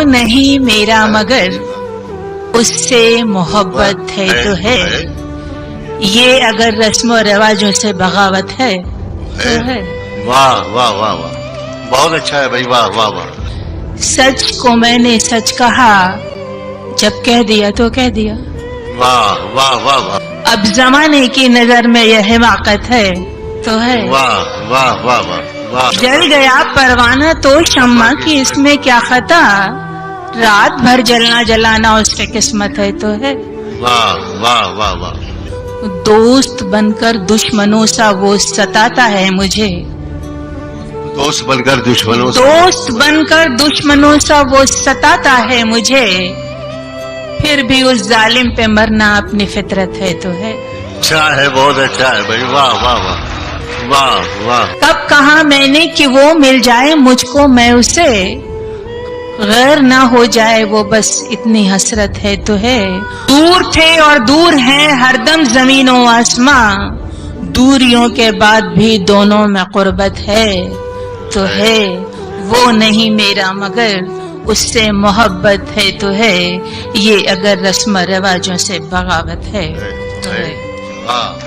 نہیں میرا مگر اس سے محبت ہے تو ہے، یہ اگر رسم و رواجوں سے بغاوت ہے تو ہے۔ واہ واہ واہ واہ، بہت اچھا ہے بھائی، واہ واہ واہ۔ سچ کو میں نے سچ کہا، جب کہہ دیا تو کہہ دیا۔ واہ واہ واہ واہ اب زمانے کی نظر میں یہ حماقت ہے تو ہے۔ واہ واہ واہ واہ واہ۔ جل گیا پروانہ تو شمع کی، اس میں کیا خطا، رات بھر جلنا جلانا اس کی قسمت ہے تو ہے۔ واہ واہ واہ واہ۔ دوست بن کر دشمنوں سا وہ ستاتا ہے مجھے، دوست بن کر دشمنوں سے، دوست بن کر دشمنوں سا وہ ستاتا ہے مجھے، پھر بھی اس ظالم پہ مرنا اپنی فطرت ہے تو ہے۔ اچھا ہے، بہت اچھا ہے بھائی، واہ واہ واہ واہ واہ۔ کب کہا میں نے کہ وہ مل جائے مجھ کو میں اسے، غیر نہ ہو جائے وہ بس اتنی حسرت ہے تو ہے۔ دور تھے اور دور ہیں ہر دم زمین و آسماں، دوریوں کے بعد بھی دونوں میں قربت ہے تو ہے۔ وہ نہیں میرا مگر اس سے محبت ہے تو ہے، یہ اگر رسم و رواجوں سے بغاوت ہے تو ہے۔ واہ